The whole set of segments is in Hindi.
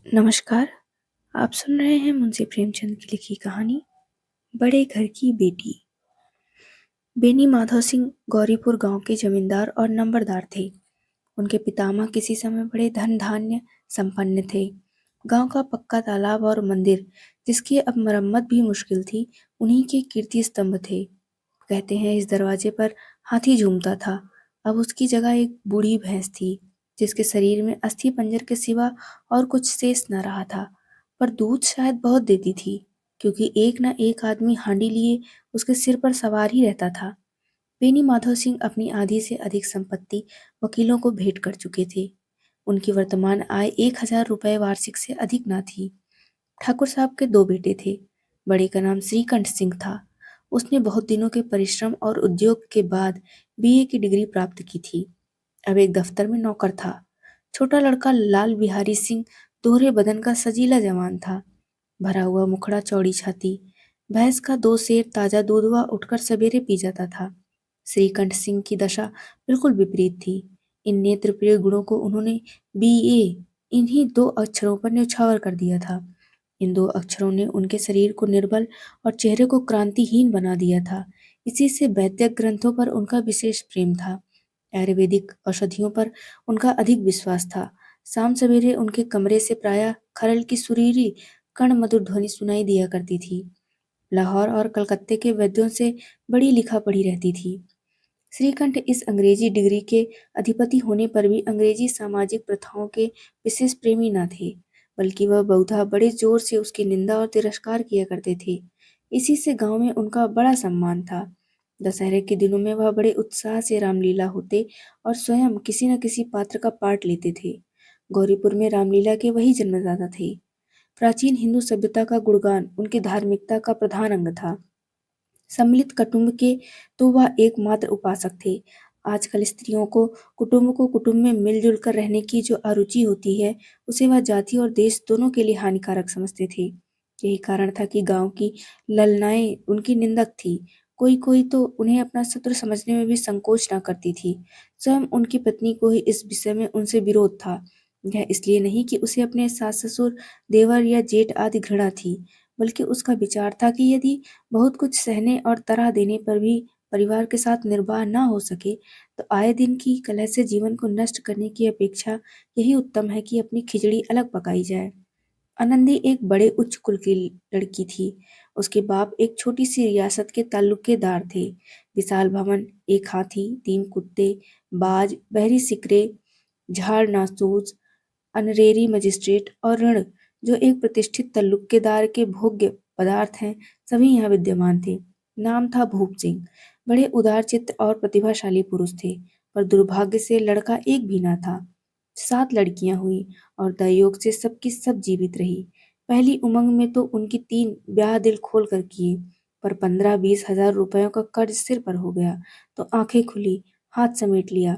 नमस्कार। आप सुन रहे हैं मुंशी प्रेमचंद की लिखी कहानी बड़े घर की बेटी। बेनी माधव सिंह गौरीपुर गांव के जमींदार और नंबरदार थे। उनके पितामह किसी समय बड़े धन धान्य संपन्न थे। गांव का पक्का तालाब और मंदिर, जिसकी अब मरम्मत भी मुश्किल थी, उन्हीं के कीर्ति स्तंभ थे। कहते हैं इस दरवाजे पर हाथी झूमता था। अब उसकी जगह एक बूढ़ी भैंस थी, जिसके शरीर में अस्थि पंजर के सिवा और कुछ शेष न रहा था। पर दूध शायद बहुत देती थी, क्योंकि एक न एक आदमी हांडी लिए उसके सिर पर सवार ही रहता था। बेनी माधव सिंह अपनी आधी से अधिक संपत्ति वकीलों को भेंट कर चुके थे। उनकी वर्तमान आय 1,000 रुपये वार्षिक से अधिक न थी। ठाकुर साहब के दो बेटे थे। बड़े का नाम श्रीकंठ सिंह था। उसने बहुत दिनों के परिश्रम और उद्योग के बाद बीए की डिग्री प्राप्त की थी। अब एक दफ्तर में नौकर था। छोटा लड़का लाल बिहारी सिंह दोहरे बदन का सजीला जवान था। भरा हुआ मुखड़ा, चौड़ी छाती। भैंस का 2 सेर ताजा दूध वह उठकर सवेरे पी जाता था। श्रीकंठ सिंह की दशा बिल्कुल विपरीत थी। इन नेत्र प्रिय गुणों को उन्होंने बीए इन्हीं 2 अक्षरों पर न्यौछावर कर दिया था। इन 2 अक्षरों ने उनके शरीर को निर्बल और चेहरे को क्रांतिहीन बना दिया था। इसी से वैद्यक ग्रंथों पर उनका विशेष प्रेम था। आयुर्वेदिक औषधियों पर उनका अधिक विश्वास था। शाम सवेरे उनके कमरे से प्रायः खरल की सुरीली कण मधुर ध्वनि सुनाई दिया करती थी। लाहौर और कलकत्ते के वैद्यों से बड़ी लिखा पढ़ी रहती थी। श्रीकंठ इस अंग्रेजी डिग्री के अधिपति होने पर भी अंग्रेजी सामाजिक प्रथाओं के विशेष प्रेमी न थे, बल्कि वह बहुधा बड़े जोर से उसकी निंदा और तिरस्कार किया करते थे। इसी से गांव में उनका बड़ा सम्मान था। दशहरे के दिनों में वह बड़े उत्साह से रामलीला होते और स्वयं किसी न किसी पात्र का पाठ लेते थे। गौरीपुर में रामलीला के वही जन्मदाता थे। प्राचीन हिंदू सभ्यता का गुणगान उनकी धार्मिकता का प्रधान अंग था। सम्मिलित कुटुंब के तो वह एकमात्र उपासक थे। आजकल स्त्रियों को कुटुंब में मिलजुल कर रहने की जो अरुचि होती है, उसे वह जाति और देश दोनों के लिए हानिकारक समझते थे। यही कारण था कि गांव की ललनाएं उनकी निंदक थी। कोई कोई तो उन्हें अपना शत्रु समझने में भी संकोच न करती थी। स्वयं उनकी पत्नी को ही इस विषय में उनसे विरोध था। यह इसलिए नहीं कि उसे अपने सास ससुर, देवर या जेठ आदि घृणा थी, बल्कि उसका विचार था कि यदि बहुत कुछ सहने और तराह देने पर भी परिवार के साथ निर्वाह न हो सके, तो आए दिन की कलह से जीवन को नष्ट करने की अपेक्षा यही उत्तम है कि अपनी खिचड़ी अलग पकाई जाए। आनंदी एक बड़े उच्च कुल की लड़की थी। उसके बाप एक छोटी सी रियासत के ताल्लुकेदार थे। विशाल भवन, एक हाथी, 3 कुत्ते, बाज, बहरी सिकरे, झाड़ नासूज, अनरेरी मजिस्ट्रेट और ऋण, जो एक प्रतिष्ठित ताल्लुकेदार के भोग्य पदार्थ हैं, सभी यहाँ विद्यमान थे। नाम था भूप सिंह। बड़े उदार चित्त और प्रतिभाशाली पुरुष थे, पर दुर्भाग्य से लड़का एक भी ना था। 7 लड़कियां हुई और दयोग से सबकी सब जीवित रही। पहली उमंग में तो उनकी 3 ब्याह दिल खोल कर किए, पर 15-20 हजार रुपयों का कर्ज सिर पर हो गया तो आंखें खुली, हाथ समेट लिया।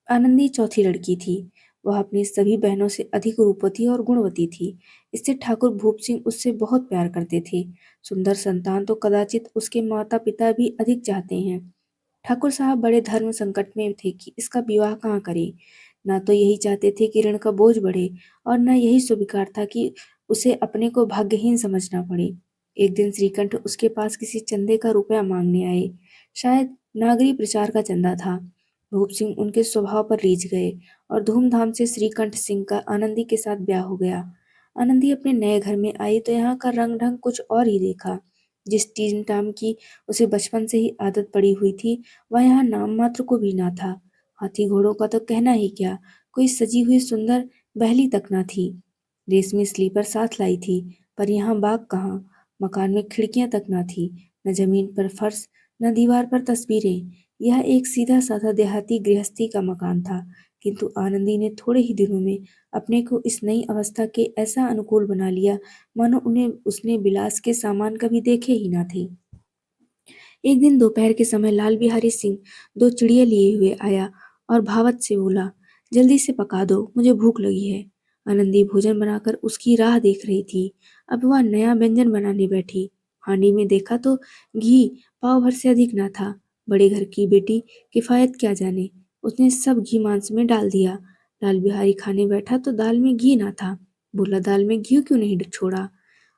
आनंदी चौथी लड़की थी। वह अपनी सभी बहनों से अधिक रूपवती और गुणवती थी। इससे ठाकुर भूप सिंह उससे बहुत प्यार करते थे। सुंदर संतान तो कदाचित उसके माता पिता भी अधिक चाहते हैं। ठाकुर साहब बड़े धर्म संकट में थे कि इसका विवाह कहाँ करें। ना तो यही चाहते थे कि ऋण का बोझ बढ़े, और न यही स्वीकार था कि उसे अपने को भाग्यहीन समझना पड़े। एक दिन श्रीकंठ उसके पास किसी चंदे का रुपया मांगने आए। शायद नागरी प्रचार का चंदा था। भूप सिंह उनके स्वभाव पर रीझ गए और धूमधाम से श्रीकंठ सिंह का आनंदी के साथ ब्याह हो गया। आनंदी अपने नए घर में आई तो यहाँ का रंग ढंग कुछ और ही देखा। जिस टीम टाम की उसे बचपन से ही आदत पड़ी हुई थी, वह यहाँ नाम मात्र को भी ना था। हाथी घोड़ों का तो कहना ही क्या, कोई सजी हुई सुंदर बहली तक ना थी। रेशमी स्लीपर साथ लाई थी, पर यहाँ बाग कहाँ। मकान में खिड़कियां तक ना थी, न जमीन पर फर्श, न दीवार पर तस्वीरें। यह एक सीधा साधा देहाती गृहस्थी का मकान था, किंतु आनंदी ने थोड़े ही दिनों में अपने को इस नई अवस्था के ऐसा अनुकूल बना लिया, मानो उन्हें उसने विलास के सामान कभी देखे ही ना थे। एक दिन दोपहर के समय लाल बिहारी सिंह 2 चिड़िया लिए हुए आया और भावत से बोला, जल्दी से पका दो, मुझे भूख लगी है। आनंदी भोजन बनाकर उसकी राह देख रही थी। अब वह नया व्यंजन बनाने बैठी। हांडी में देखा तो घी पाव भर से अधिक ना था। बड़े घर की बेटी किफायत क्या जाने, उसने सब घी मांस में डाल दिया। लाल बिहारी खाने बैठा तो दाल में घी ना था। बोला, दाल में घी क्यों नहीं छोड़ा?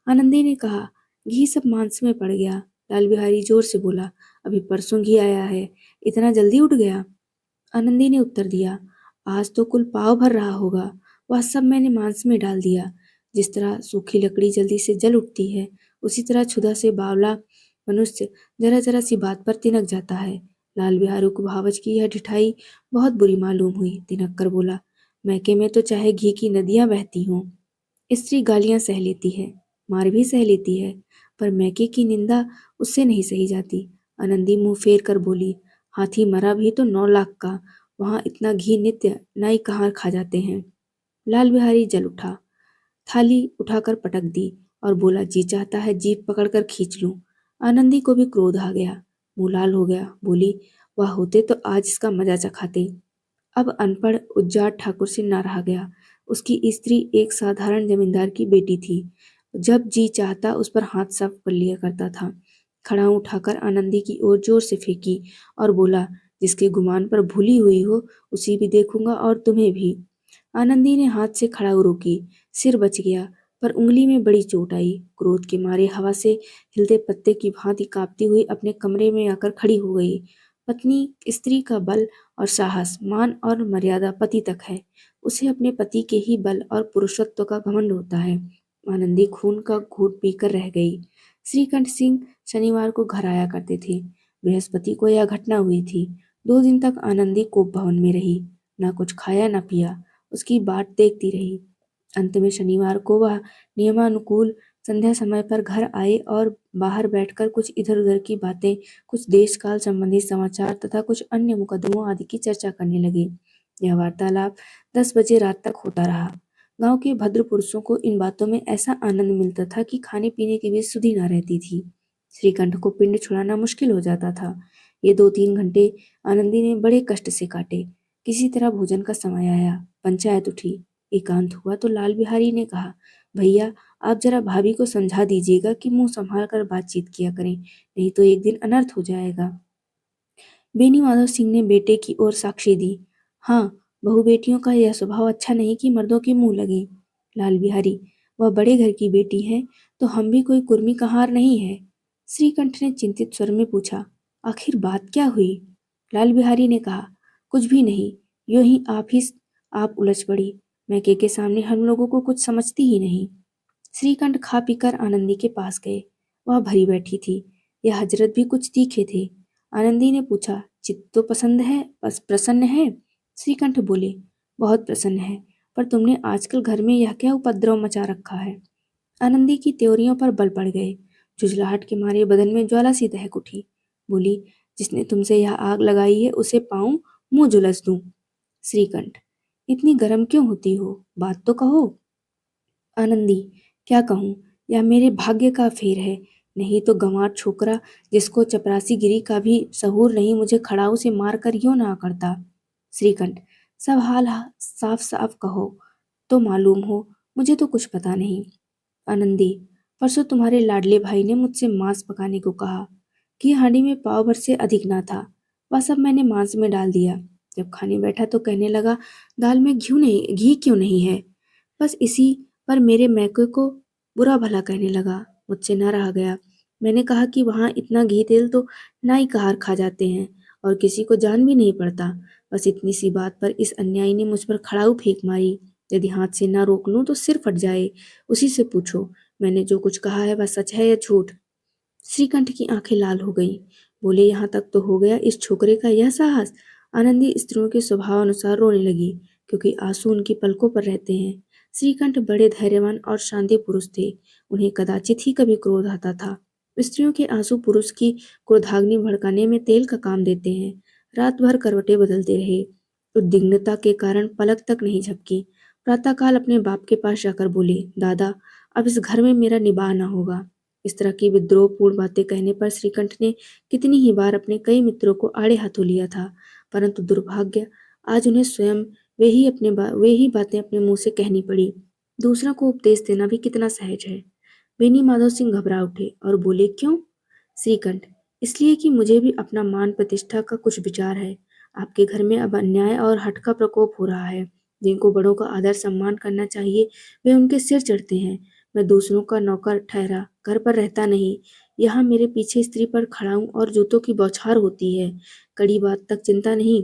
आनंदी ने कहा, घी सब मांस में पड़ गया। लाल बिहारी जोर से बोला, अभी परसों घी आया है, इतना जल्दी उठ गया? आनंदी ने उत्तर दिया, आज तो कुल पाव भर रहा होगा, वह सब मैंने मांस में डाल दिया। जिस तरह सूखी लकड़ी जल्दी से जल उठती है, उसी तरह क्षुधा से बावला मनुष्य जरा जरा सी बात पर तिनक जाता है। लाल बिहारी को भावच की यह ढिठाई बहुत बुरी मालूम हुई। तिनक कर बोला, मैके में तो चाहे घी की नदियां बहती हों, स्त्री गालियां सह लेती है, मार भी सह लेती है, पर मैके की निंदा उससे नहीं सही जाती। आनंदी मुंह फेर कर बोली, हाथी मरा भी तो 9 लाख का, वहां इतना घी नित्य नाई कहाँ खा जाते हैं। लाल बिहारी जल उठा, थाली उठाकर पटक दी और बोला, जी चाहता है जीभ पकड़कर खींच लूं। आनंदी को भी क्रोध आ गया, मुंह लाल हो गया। बोली, वह होते तो आज इसका मजा चखाते। अब अनपढ़ उज्जाड ठाकुर से न रहा गया। उसकी स्त्री एक साधारण जमींदार की बेटी थी। जब जी चाहता उस पर हाथ साफ कर लिया करता था। खड़ाऊ उठाकर आनंदी की ओर जोर से फेंकी और बोला, जिसके गुमान पर भूली हुई हो उसी भी देखूंगा और तुम्हें भी। आनंदी ने हाथ से खड़ाऊ रोकी, सिर बच गया, पर उंगली में बड़ी चोट आई। क्रोध के मारे हवा से हिलते पत्ते की भांति कांपती हुई अपने कमरे में आकर खड़ी हो गई। पत्नी स्त्री का बल और साहस, मान और मर्यादा पति तक है। उसे अपने पति के ही बल और पुरुषत्व का घमंड होता है। आनंदी खून का घूंट पीकर रह गई। श्रीकंठ सिंह शनिवार को घर आया करते थे। बृहस्पति को यह घटना हुई थी। 2 दिन तक आनंदी कोप भवन में रही, न कुछ खाया न पिया, उसकी बाट देखती रही। अंत में शनिवार को वह नियमानुकूल संध्या समय पर घर आए और बाहर बैठकर कुछ इधर उधर की बातें, कुछ देश काल संबंधी समाचार तथा कुछ अन्य मुकदमों आदि की चर्चा करने लगे। यह वार्तालाप 10 बजे रात तक होता रहा। गांव के भद्र पुरुषों को इन बातों में ऐसा आनंद मिलता था कि खाने पीने की भी सुधि न रहती थी। श्रीकंठ को पिंड छुड़ाना मुश्किल हो जाता था। ये 2-3 घंटे आनंदी ने बड़े कष्ट से काटे। किसी तरह भोजन का समय आया, पंचायत उठी। एकांत हुआ तो लाल बिहारी ने कहा, भैया आप जरा भाभी को समझा दीजिएगा कि मुंह संभाल कर बातचीत किया करें, नहीं तो एक दिन अनर्थ हो जाएगा। बेनी माधव सिंह ने बेटे की ओर साक्षी दी, हाँ, बहू बेटियों का यह स्वभाव अच्छा नहीं कि मर्दों के मुंह लगे। लाल बिहारी, वह बड़े घर की बेटी है तो हम भी कोई कुर्मी कहार नहीं है। श्रीकंठ ने चिंतित स्वर में पूछा, आखिर बात क्या हुई? लाल बिहारी ने कहा, कुछ भी नहीं, यूं ही आप उलझ पड़ी। मैके के सामने हम लोगों को कुछ समझती ही नहीं। श्रीकंठ खा पीकर आनंदी के पास गए। वह भरी बैठी थी। यह हजरत भी कुछ तीखे थे। आनंदी ने पूछा, चित्त तो पसंद है, बस प्रसन्न है? श्रीकंठ बोले, बहुत प्रसन्न है, पर तुमने आजकल घर में यह क्या उपद्रव मचा रखा है? आनंदी की त्योरियों पर बल पड़ गए। झुंझलाहट के मारे बदन में ज्वाला सी दहक उठी। बोली, जिसने तुमसे यह आग लगाई है उसे पाऊं, मुंह झुलस दूं। श्रीकंठ, इतनी गर्म क्यों होती हो, बात तो कहो। आनंदी, क्या कहूँ, यह मेरे भाग्य का फेर है, नहीं तो गंवार छोकरा जिसको चपरासी गिरी का भी सहूर नहीं मुझे खड़ाऊ से मार कर यूं ना करता। श्रीकंठ, सब हाल साफ साफ कहो तो मालूम हो, मुझे तो कुछ पता नहीं। आनंदी, परसों तुम्हारे लाडले भाई ने मुझसे मांस पकाने को कहा कि हांडी में पाव भर से अधिक ना था, वह सब मैंने मांस में डाल दिया। जब खाने बैठा तो कहने लगा, दाल में घी क्यों नहीं है? बस इसी पर मेरे मैके को बुरा भला कहने लगा। मुझसे न रहा गया। मैंने कहा कि वहाँ इतना घी तेल तो नाई कहार खा जाते हैं और किसी को जान भी नहीं पड़ता। बस इतनी सी बात पर इस अन्यायी ने मुझ पर खड़ाऊ फेंक मारी। यदि हाथ से ना रोक लूं तो सिर फट जाए। उसी से पूछो, मैंने जो कुछ कहा है वह सच है या झूठ? श्रीकंठ की आंखें लाल हो गईं। बोले, यहाँ तक तो हो गया, इस छोकरे का यह साहस। आनंदी स्त्रियों के स्वभाव अनुसार रोने लगी, क्योंकि आंसू उनकी पलकों पर रहते हैं। श्रीकंठ बड़े धैर्यवान और शांति पुरुष थे। उन्हें कदाचित ही कभी क्रोध आता था। स्त्रियों के आंसू पुरुष की क्रोधाग्नि भड़काने में तेल का काम देते हैं। रात भर करवटें बदलते रहे। उद्विग्नता के कारण पलक तक नहीं झपकी। प्रातःकाल अपने बाप के पास जाकर बोले, दादा, अब इस घर में मेरा निबाह न होगा। इस तरह की विद्रोहपूर्ण बातें कहने पर श्रीकंठ ने कितनी ही बार अपने कई मित्रों को आड़े हाथों लिया था, परंतु दुर्भाग्य, आज उन्हें स्वयं वे ही बातें अपने मुंह से कहनी पड़ी। दूसरों को उपदेश देना भी कितना सहज है। बेनी माधव सिंह घबरा उठे और बोले, क्यों? श्रीकंठ, इसलिए कि मुझे भी अपना मान प्रतिष्ठा का कुछ विचार है। आपके घर में अब अन्याय और हठ का प्रकोप हो रहा है। जिनको बड़ों का आदर सम्मान करना चाहिए वे उनके सिर चढ़ते हैं। मैं दूसरों का नौकर ठहरा घर पर रहता नहीं। यहाँ मेरे पीछे स्त्री पर खड़ा हूँ और जूतों की बौछार होती है। कड़ी बात तक चिंता नहीं,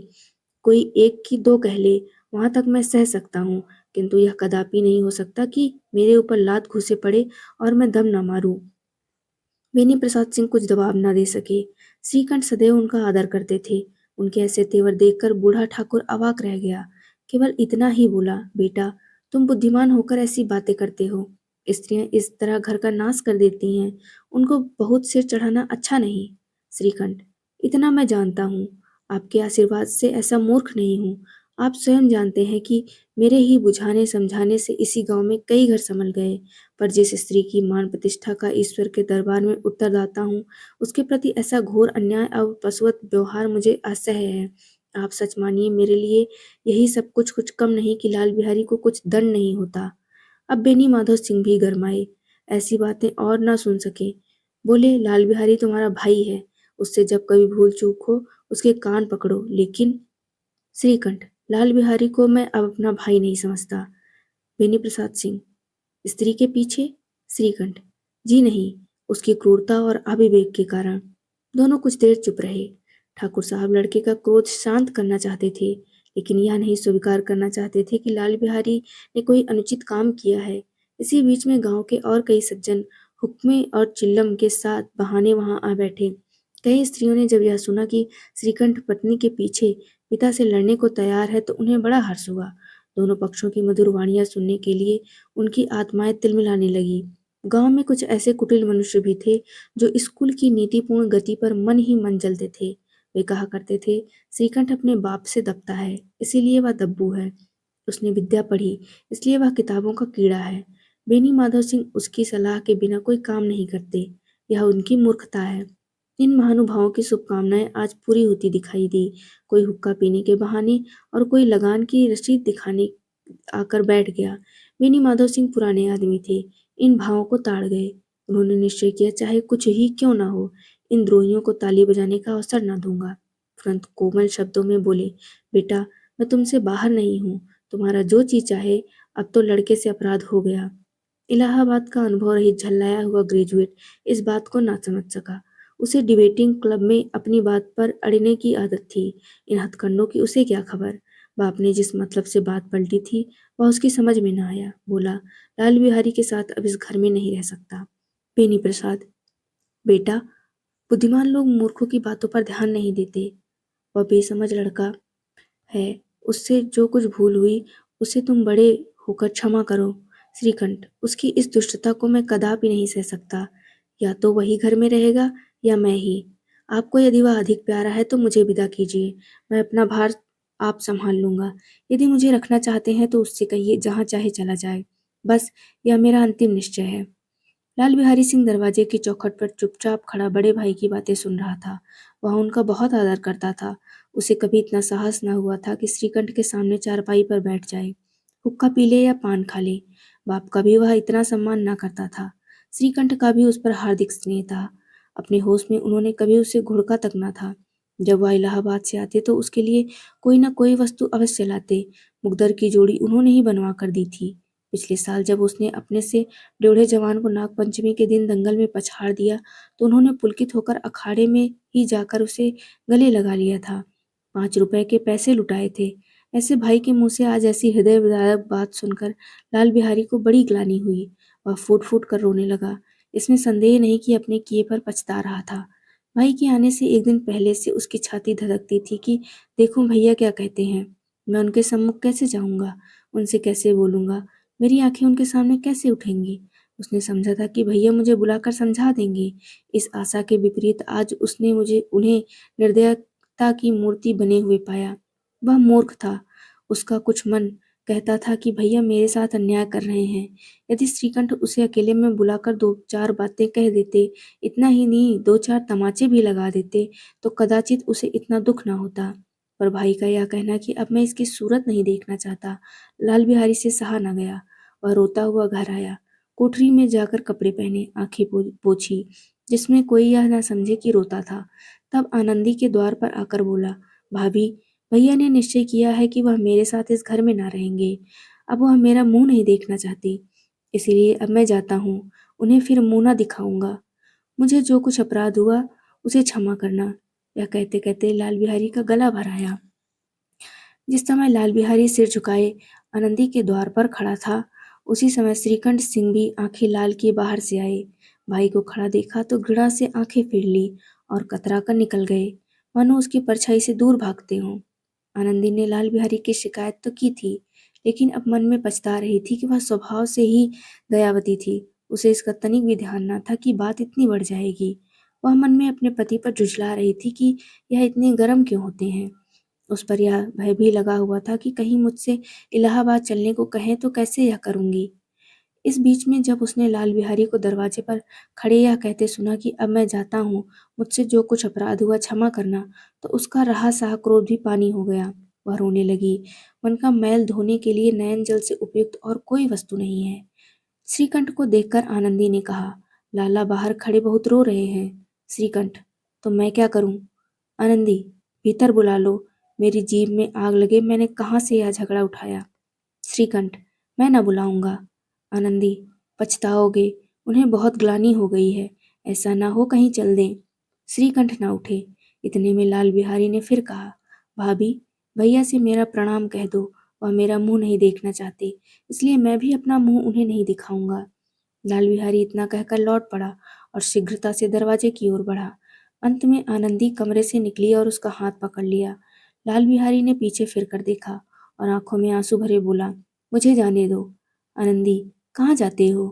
कोई एक की दो कह ले, वहां तक मैं सह सकता हूँ, किंतु यह कदापि नहीं हो सकता कि मेरे ऊपर लात घुसे पड़े और मैं दम न मारूं। बेनी प्रसाद सिंह कुछ जवाब न दे सके। श्रीकंठ सदैव उनका आदर करते थे। उनके ऐसे तेवर देखकर बूढ़ा ठाकुर अवाक रह गया। केवल इतना ही बोला, बेटा, तुम बुद्धिमान होकर ऐसी बातें करते हो। स्त्रियां इस तरह घर का नाश कर देती हैं। उनको बहुत सिर चढ़ाना अच्छा नहीं। श्रीकंठ, इतना मैं जानता हूँ। आपके आशीर्वाद से ऐसा मूर्ख नहीं हूँ। आप स्वयं जानते हैं कि मेरे ही बुझाने समझाने से इसी गांव में कई घर संभल गए। पर जिस स्त्री की मान प्रतिष्ठा का ईश्वर के दरबार में उत्तरदाता हूँ, उसके प्रति ऐसा घोर अन्याय और पशुवत व्यवहार मुझे असह्य है। आप सच मानिए, मेरे लिए यही सब कुछ कम नहीं कि लाल बिहारी को कुछ दंड नहीं होता। अब बेनी माधव सिंह भी गरमाए, ऐसी बातें और ना सुन सके। बोले, लाल बिहारी तुम्हारा भाई है, उससे जब कभी भूल चूक हो उसके कान पकड़ो, लेकिन श्रीकंठ, लाल बिहारी को मैं अब अपना भाई नहीं समझता। बेनी प्रसाद सिंह, स्त्री के पीछे? श्रीकंठ, जी नहीं, उसकी क्रूरता और अविवेक के कारण। दोनों कुछ देर चुप रहे। ठाकुर साहब लड़के का क्रोध शांत करना चाहते थे, लेकिन यह नहीं स्वीकार करना चाहते थे कि लाल बिहारी ने कोई अनुचित काम किया है। इसी बीच में गांव के और कई सज्जन हुक्मे और चिल्लम के साथ बहाने वहां आ बैठे। कई स्त्रियों ने जब यह सुना कि श्रीकंठ पत्नी के पीछे पिता से लड़ने को तैयार है तो उन्हें बड़ा हर्ष हुआ। दोनों पक्षों की मधुर वाणियां सुनने के लिए उनकी आत्माएं तिलमिलाने लगी। गांव में कुछ ऐसे कुटिल मनुष्य भी थे जो स्कूल की नीतिपूर्ण गति पर मन ही मन जलते थे। वे कहा करते थे, श्रीकंठ अपने बाप से दबता है, इसीलिए वह दब्बू है। उसने विद्या पढ़ी, इसलिए वह किताबों का कीड़ा है। बेनी माधव सिंह उसकी सलाह के बिना कोई काम नहीं करते। यह उनकी मूर्खता है। इन महानुभावों की शुभकामनाएं आज पूरी होती दिखाई दी। कोई हुक्का पीने के बहाने और कोई लगान की रसीद दिखाने आकर बैठ गया। बेनी माधव सिंह पुराने आदमी थे, इन भावों को ताड़ गए। उन्होंने निश्चय किया, चाहे कुछ ही क्यों ना हो, इन द्रोहियों को ताली बजाने का अवसर न दूंगा। तुरंत कोमल शब्दों में बोले, बेटा, मैं तुमसे बाहर नहीं हूँ, तुम्हारा जो चीज चाहे। अब तो लड़के से अपराध हो गया। इलाहाबाद का अनुभव रहित झल्लाया हुआ ग्रेजुएट इस बात को ना समझ सका। उसे डिबेटिंग क्लब में अपनी बात पर अड़ने की आदत थी। इन हथकंडों की उसे क्या खबर। बाप ने जिस मतलब से बात पलटी थी वह उसकी समझ में न आया। बोला, लाल बिहारी के साथ अब इस घर में नहीं रह सकता। बेनी प्रसाद, बेटा, बुद्धिमान लोग मूर्खों की बातों पर ध्यान नहीं देते। वह बेसमझ लड़का है, उससे जो कुछ भूल हुई उसे तुम बड़े होकर क्षमा करो। श्रीकंठ, उसकी इस दुष्टता को मैं कदापि नहीं सह सकता। या तो वही घर में रहेगा या मैं ही। आपको यदि वह अधिक प्यारा है तो मुझे विदा कीजिए। मैं अपना भार आप संभाल लूंगा। यदि मुझे रखना चाहते हैं तो उससे कहिए जहां चाहे चला जाए। बस यह मेरा अंतिम निश्चय है। लाल बिहारी सिंह दरवाजे की चौखट पर चुपचाप खड़ा बड़े भाई की बातें सुन रहा था। वह उनका बहुत आदर करता था। उसे कभी इतना साहस न हुआ था कि श्रीकंठ के सामने चारपाई पर बैठ जाए, हुक्का पी ले या पान खा ले। बाप का भी वह इतना सम्मान न करता था। श्रीकंठ का भी उस पर हार्दिक स्नेह था। अपने होश में उन्होंने कभी उसे घुड़का तक न था। जब वह इलाहाबाद से आते तो उसके लिए कोई न कोई वस्तु अवश्य लाते। मुकदर की जोड़ी उन्होंने ही बनवा कर दी थी। पिछले साल जब उसने अपने से ड्योढ़े जवान को नाग पंचमी के दिन दंगल में पछाड़ दिया तो उन्होंने पुलकित होकर अखाड़े में ही जाकर उसे गले लगा लिया था। 5 रुपए के पैसे लुटाए थे। ऐसे भाई के मुंह से आज ऐसी हृदय विदारक बात सुनकर लाल बिहारी को बड़ी ग्लानि हुई। वह फूट फूट कर रोने लगा। इसमें संदेह नहीं कि अपने किए पर पछता रहा था। भाई के आने से एक दिन पहले से उसकी छाती धड़कती थी कि देखूं भैया क्या कहते हैं। मैं उनके सम्मुख कैसे जाऊंगा, उनसे कैसे बोलूंगा, मेरी आंखें उनके सामने कैसे उठेंगी। उसने समझा था कि भैया मुझे बुलाकर समझा देंगे। इस आशा के विपरीत आज उसने मुझे उन्हें निर्दयता की मूर्ति बने हुए पाया। वह मूर्ख था। उसका कुछ मन कहता था कि भैया मेरे साथ अन्याय कर रहे हैं। यदि श्रीकंठ उसे अकेले में बुलाकर 2-4 बातें कह देते, इतना ही नहीं 2-4 तमाचे भी लगा देते, तो कदाचित उसे इतना दुख न होता। पर भाई का यह कहना कि अब मैं इसकी सूरत नहीं देखना चाहता, लाल बिहारी से सहा न गया। वह रोता हुआ घर आया। कोठरी में जाकर कपड़े पहने, आंखें पोंछी, जिसमें कोई यह न समझे कि रोता था। तब आनंदी के द्वार पर आकर बोला, भाभी, भैया ने निश्चय किया है कि वह मेरे साथ इस घर में ना रहेंगे। अब वह मेरा मुंह नहीं देखना चाहती, इसीलिए अब मैं जाता हूँ। उन्हें फिर मुंह ना दिखाऊंगा। मुझे जो कुछ अपराध हुआ उसे क्षमा करना। यह कहते कहते लाल बिहारी का गला भर आया। जिस समय लाल बिहारी सिर झुकाए आनंदी के द्वार पर खड़ा था, उसी समय श्रीकंठ सिंह भी आंखें लाल किए बाहर से आए। भाई को खड़ा देखा तो घृणा से आंखें फेर ली और कतरा कर निकल गए, मानो उसकी परछाई से दूर भागते हों। आनंदी ने लाल बिहारी की शिकायत तो की थी, लेकिन अब मन में पछता रही थी कि वह स्वभाव से ही दयावती थी। उसे इसका तनिक भी ध्यान न था कि बात इतनी बढ़ जाएगी। वह मन में अपने पति पर झुठला रही थी कि यह इतने गर्म क्यों होते हैं। उस पर यह भय भी लगा हुआ था कि कहीं मुझसे इलाहाबाद चलने को कहें तो कैसे यह करूंगी। इस बीच में जब उसने लाल बिहारी को दरवाजे पर खड़े यह कहते सुना कि अब मैं जाता हूँ, मुझसे जो कुछ अपराध हुआ क्षमा करना, तो उसका रहा सहा क्रोध भी पानी हो गया। वह रोने लगी। मन का मैल धोने के लिए नयन जल से उपयुक्त और कोई वस्तु नहीं है। श्रीकंठ को देखकर आनंदी ने कहा, लाला बाहर खड़े बहुत रो रहे हैं। श्रीकंठ, तो मैं क्या करूं? आनंदी, भीतर बुला लो। मेरी जीभ में आग लगे, मैंने कहाँ से यह झगड़ा उठाया। श्रीकंठ, मैं न बुलाऊंगा। आनंदी, पछताओगे, उन्हें बहुत ग्लानि हो गई है, ऐसा ना हो कहीं चल दें। श्रीकंठ न उठे। इतने में लाल बिहारी ने फिर कहा, भाभी, भैया से मेरा प्रणाम कह दो। वह मेरा मुंह नहीं देखना चाहते, इसलिए मैं भी अपना मुंह उन्हें नहीं दिखाऊंगा। लाल बिहारी इतना कहकर लौट पड़ा और शीघ्रता से दरवाजे की ओर बढ़ा। अंत में आनंदी कमरे से निकली और उसका हाथ पकड़ लिया। लाल बिहारी ने पीछे फिरकर देखा और आंखों में आंसू भरे बोला, मुझे जाने दो। आनंदी, कहाँ जाते हो?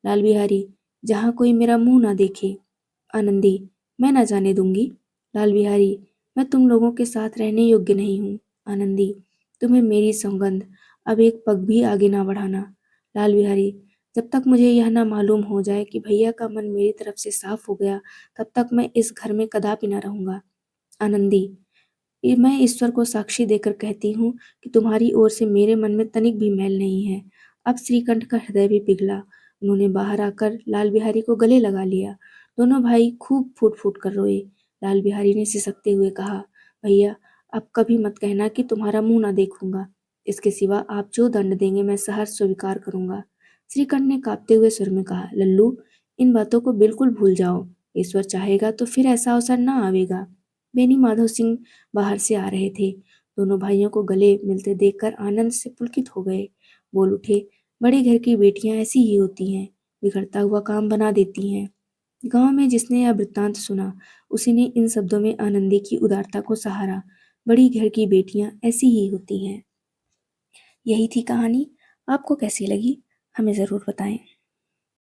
लाल बिहारी, जहाँ कोई मेरा मुंह ना देखे। आनंदी, मैं ना जाने दूंगी। लाल बिहारी, मैं तुम लोगों के साथ रहने योग्य नहीं हूँ। आनंदी, तुम्हें मेरी सौगंध, अब एक पग भी आगे ना बढ़ाना। लाल बिहारी, जब तक मुझे यह ना मालूम हो जाए कि भैया का मन मेरी तरफ से साफ हो गया, तब तक मैं इस घर में कदापि न रहूंगा। आनंदी, मैं ईश्वर को साक्षी देकर कहती हूँ कि तुम्हारी ओर से मेरे मन में तनिक भी मैल नहीं है। अब श्रीकंठ का हृदय भी पिघला। उन्होंने बाहर आकर लाल बिहारी को गले लगा लिया। दोनों भाई खूब फूट फूट कर रोए। लाल बिहारी ने सिसकते हुए कहा, भैया, अब कभी मत कहना कि तुम्हारा मुंह ना देखूंगा। इसके सिवा आप जो दंड देंगे मैं सहर्ष स्वीकार करूंगा। श्रीकंठ ने कांपते हुए स्वर में कहा, लल्लू, इन बातों को बिल्कुल भूल जाओ। ईश्वर चाहेगा तो फिर ऐसा अवसर ना आवेगा। बेनी माधव सिंह बाहर से आ रहे थे। दोनों भाइयों को गले मिलते देखकर आनंद से पुलकित हो गए। बोल उठे, बड़े घर की बेटियां ऐसी ही होती हैं, बिगड़ता हुआ काम बना देती हैं। गांव में जिसने यह वृत्तांत सुना, उसी ने इन शब्दों में आनंदी की उदारता को सहारा। बड़ी घर की बेटियां ऐसी ही होती हैं। यही थी कहानी। आपको कैसी लगी हमें ज़रूर बताएं।